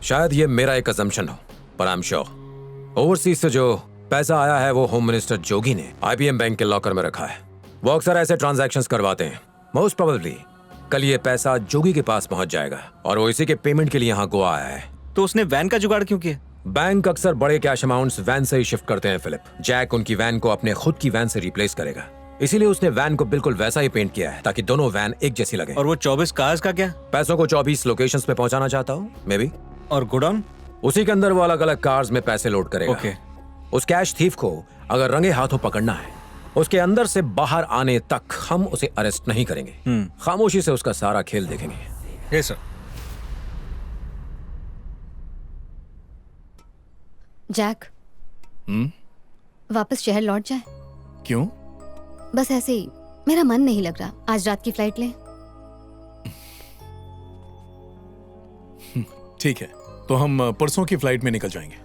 शायद ये मेरा एक अजम्पशन हो, पर आई एम श्योर ओवरसीज से जो पैसा आया है वो होम मिनिस्टर जोगी ने IBM बैंक के लॉकर में रखा है। वो अक्सर ऐसे ट्रांजैक्शंस करवाते हैं। मोस्ट प्रोबेबली कल ये पैसा जोगी के पास पहुंच जाएगा और वो इसी के पेमेंट के लिए यहाँ गोवा आया है। तो उसने वैन का जुगाड़ क्यों किया? बैंक अक्सर बड़े कैश अमाउंट्स वैन से ही शिफ्ट करते हैं फिलिप। जैक उनकी वैन को अपने खुद की वैन से रिप्लेस करेगा, इसीलिए उसने वैन को बिल्कुल वैसा ही पेंट किया है ताकि दोनों वैन एक जैसी लगे। और वो 24 कार्स का क्या? पैसों को 24 लोकेशंस पे पहुंचाना चाहता हूँ मे बी। और गोडाउन? उसी के अंदर वो अलग अलग कार्स में पैसे लोड करेगा। ओके। उस कैश थीफ को अगर रंगे हाथों पकड़ना है, उसके अंदर से बाहर आने तक हम उसे अरेस्ट नहीं करेंगे। खामोशी से उसका सारा खेल देखेंगे। Yes sir. जैक, वापस शहर लौट जाए? क्यों? बस ऐसे ही, मेरा मन नहीं लग रहा। आज रात की फ्लाइट लें? ठीक है, तो हम परसों की फ्लाइट में निकल जाएंगे।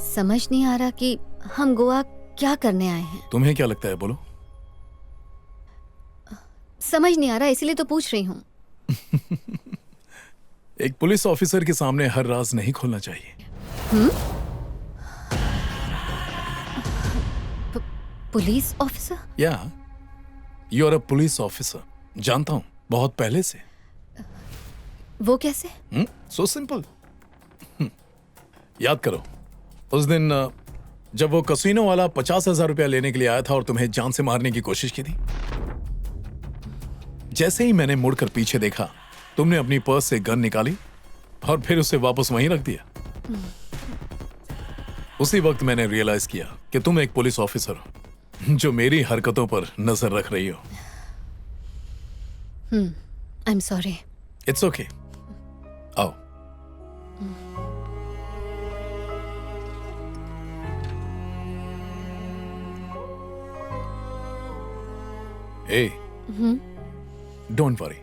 समझ नहीं आ रहा कि हम गोवा क्या करने आए हैं। तुम्हें क्या लगता है, बोलो? समझ नहीं आ रहा, इसीलिए तो पूछ रही हूँ। एक पुलिस ऑफिसर के सामने हर राज नहीं खोलना चाहिए। Police officer? या you are a police officer. जानता हूं, बहुत पहले से। वो कैसे? So simple. याद करो उस दिन जब वो कसिनो वाला 50,000 रुपया लेने के लिए आया था और तुम्हें जान से मारने की कोशिश की थी। जैसे ही मैंने मुड़कर पीछे देखा, तुमने अपनी पर्स से गन निकाली और फिर उसे वापस वहीं रख दिया। उसी वक्त मैंने रियलाइज किया कि तुम एक पुलिस ऑफिसर हो जो मेरी हरकतों पर नजर रख रही हो। आई एम सॉरी। इट्स ओके, आओ। ए, डोंट वरी,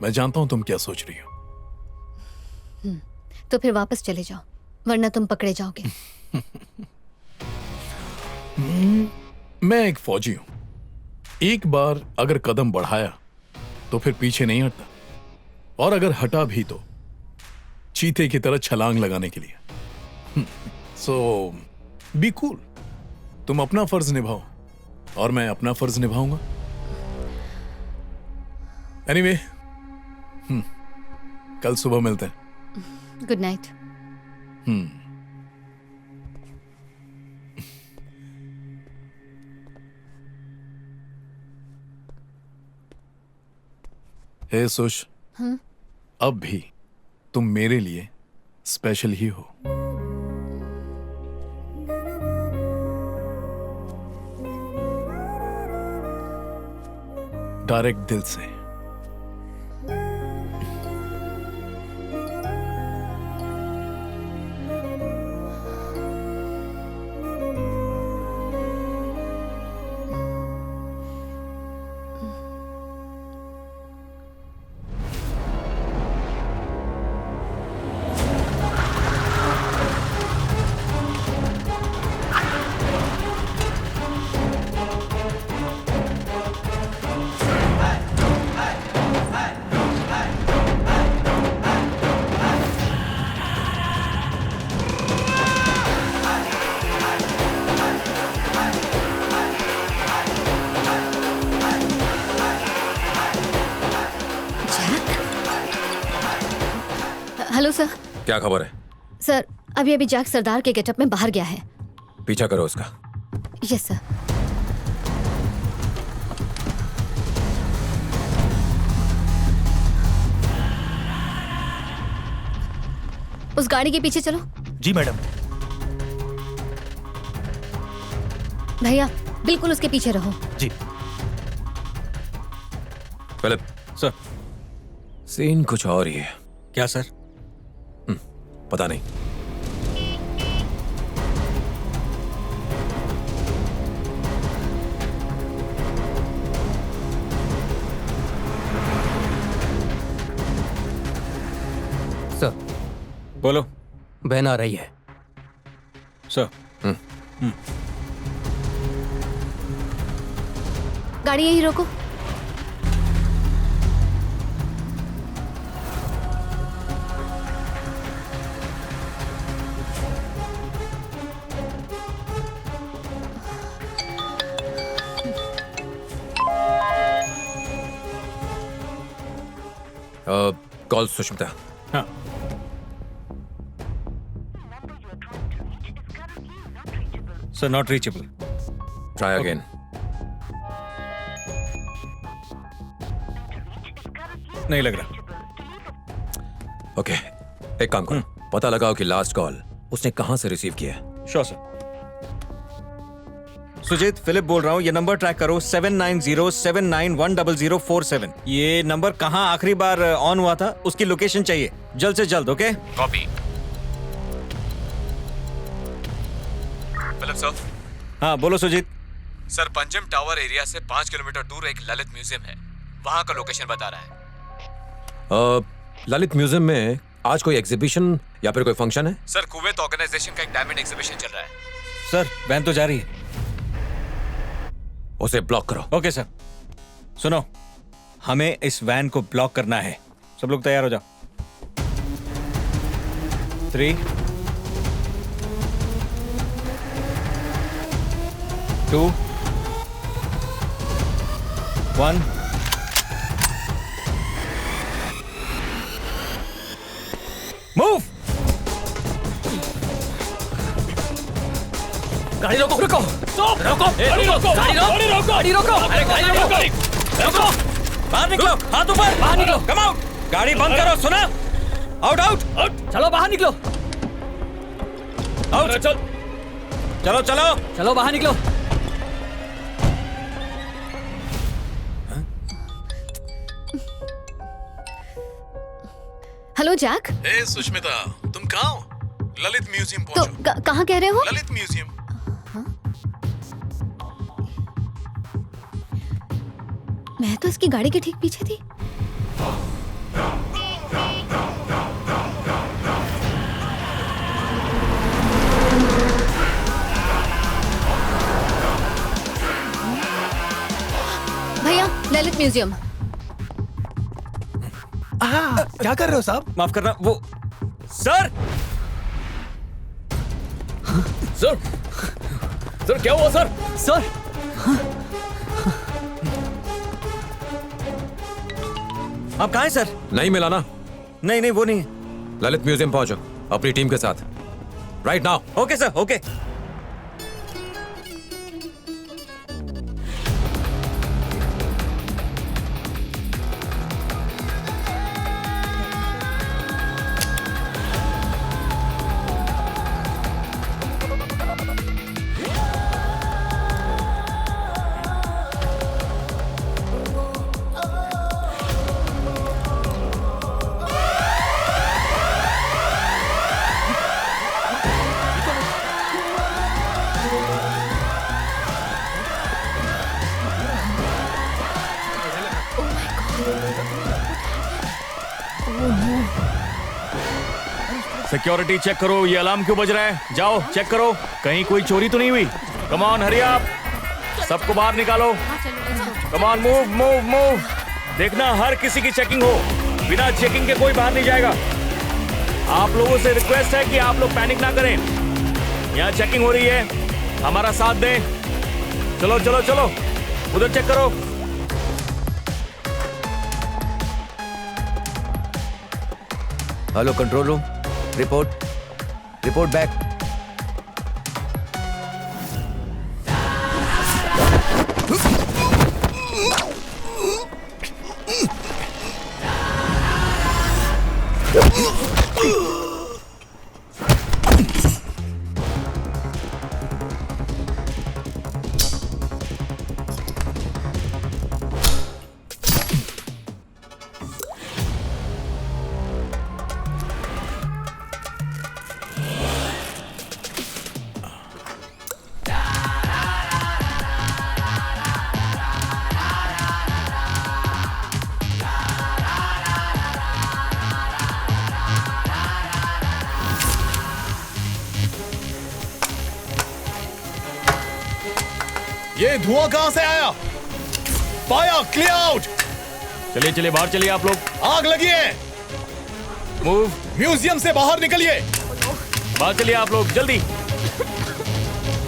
मैं जानता हूं तुम क्या सोच रही हो। तो फिर वापस चले जाओ, वरना तुम पकड़े जाओगे। मैं एक फौजी हूं। एक बार अगर कदम बढ़ाया तो फिर पीछे नहीं हटता, और अगर हटा भी तो चीते की तरह छलांग लगाने के लिए। सो बी कूल। तुम अपना फर्ज निभाओ और मैं अपना फर्ज निभाऊंगा। एनीवे, कल सुबह मिलते हैं। Good night. हे सुश, अब भी तुम मेरे लिए स्पेशल ही हो। डायरेक्ट दिल से। Hello sir. क्या खबर है? सर, अभी अभी जैक सरदार के गेटअप में बाहर गया है। पीछा करो उसका। Yes sir. उस गाड़ी के पीछे चलो। जी मैडम। भैया, बिल्कुल उसके पीछे रहो। जी। Philip sir. सीन कुछ और ही है। क्या सर? पता नहीं। सर, बोलो। बहन आ रही है। सर। गाड़ी यहीं रोको। कॉल सुष्मिता. हाँ. Sir not reachable. Try again. नहीं लग रहा. ओके, एक काम करो, पता लगाओ कि लास्ट कॉल उसने कहां से रिसीव किया है. Sure sir. सुजीत, फिलिप बोल रहा हूँ. ये नंबर ट्रैक करो 7907910047. ये नंबर कहाँ आखिरी बार ऑन हुआ था उसकी लोकेशन चाहिए जल्द से जल्द. ओके. कॉपी. Philip sir. हाँ बोलो Sujit. Sir, Pancham tower area से 5 किलोमीटर दूर एक ललित म्यूजियम है, वहां का लोकेशन बता रहा है. ललित म्यूजियम में आज कोई एग्जीबिशन या फिर कोई फंक्शन है? सर, कुवैत ऑर्गेनाइजेशन का एक डायमंड एग्जीबिशन चल रहा है. सर वैन तो जा रही है. उसे ब्लॉक करो. Okay sir. सुनो, हमें इस वैन को ब्लॉक करना है. सब लोग तैयार हो जाओ. 3 2 1. मूव. गाड़ी रोको, रुको, स्टॉप, रोको, गाड़ी रोको, गाड़ी रोको, गाड़ी रोको, अरे गाड़ी रोको, रोको, बाहर निकलो. हाथ ऊपर. बाहर निकलो. Come out. गाड़ी बंद करो. सुना? Out out out. चलो बाहर निकलो. आउट. चल. चलो चलो. चलो बाहर निकलो. Hello Jack. ए सुष्मिता, तुम कहाँ हो? ललित म्यूजियम तो पहुंचो. कहाँ कह रहे हो? ललित म्यूजियम. मैं तो इसकी गाड़ी के ठीक पीछे थी. भैया, ललित म्यूजियम. क्या कर रहे हो साहब? माफ करना. वो सर. सर, सर क्या हुआ सर? सर, आप कहाँ हैं सर? नहीं मिला ना? नहीं नहीं वो नहीं है. ललित म्यूजियम पहुंचो अपनी टीम के साथ. Right now. Okay sir. Okay. Security check करो. ये अलार्म क्यों बज रहा है? जाओ चेक करो कहीं कोई चोरी तो नहीं हुई. Come on, hurry up. सबको बाहर निकालो. Come on, move move move. देखना हर किसी की चेकिंग हो. बिना चेकिंग के कोई बाहर नहीं जाएगा. आप लोगों से रिक्वेस्ट है कि आप लोग पैनिक ना करें. यहाँ चेकिंग हो रही है, हमारा साथ दें. चलो चलो चलो, उधर चेक करो. Hello control room, report back. ये धुआं कहां से आया? Fire, clear out. चलिए चलिए बाहर चलिए आप लोग. आग लगी है. मूव. म्यूजियम से बाहर निकलिए. बाहर चलिए आप लोग जल्दी.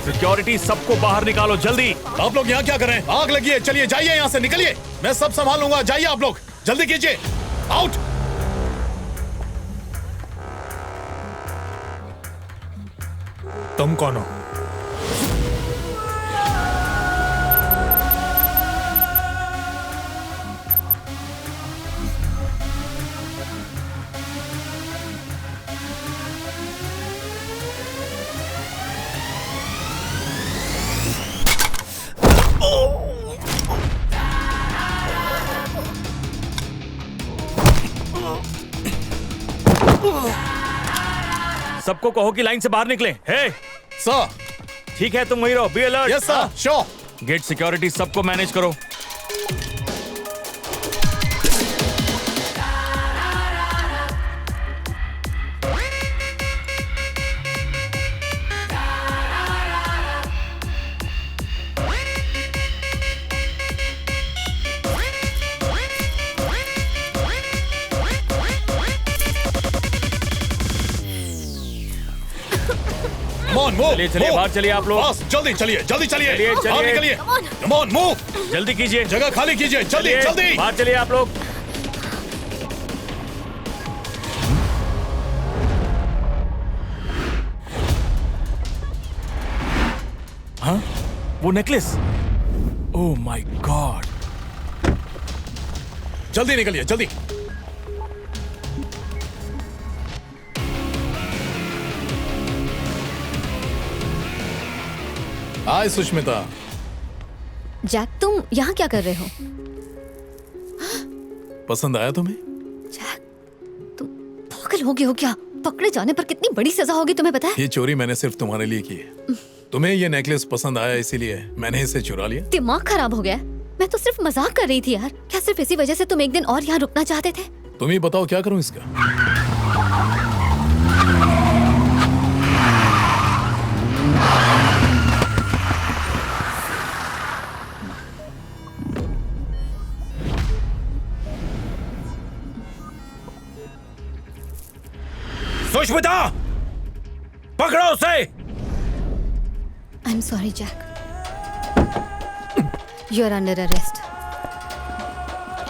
सिक्योरिटी सबको बाहर निकालो जल्दी. आप लोग यहाँ क्या कर रहे हैं? आग लगी है. चलिए जाइए यहाँ से, निकलिए. मैं सब संभाल लूंगा. जाइए आप लोग, जल्दी कीजिए. आउट. तुम कौन हो? सबको कहो कि लाइन से बाहर निकले। Hey sir. ठीक है, तुम वही रहो। Be alert. Yes sir, sure. Gate security सबको मैनेज करो। चलिए चलिए, बाहर चलिए आप लोग। जल्दी चलिए, जल्दी चलिए, चलिए, चलिए। बाहर निकलिए। Come on, move. जल्दी कीजिए, जगह खाली कीजिए, जल्दी चलिए, जल्दी। बाहर चलिए आप लोग। हाँ, वो नेकलेस। Oh my God. जल्दी निकलिए, जल्दी। हाय सुष्मिता। जैक, तुम यहाँ क्या कर रहे हो? पसंद आया तुम्हें? जैक, तुम पागल हो गए हो क्या? पकड़े जाने पर कितनी बड़ी सजा होगी तुम्हें पता है? ये चोरी मैंने सिर्फ तुम्हारे लिए की है। तुम्हें ये नेकलेस पसंद आया इसीलिए मैंने इसे चुरा लिया। दिमाग खराब हो गया? मैं तो सिर्फ मजाक कर रही थी यार। क्या सिर्फ इसी वजह से तुम एक दिन और यहाँ रुकना चाहते थे? तुम ही बताओ क्या करूं इसका। सुष्मिता, पकड़ो उसे। I am sorry Jack, you are under arrest.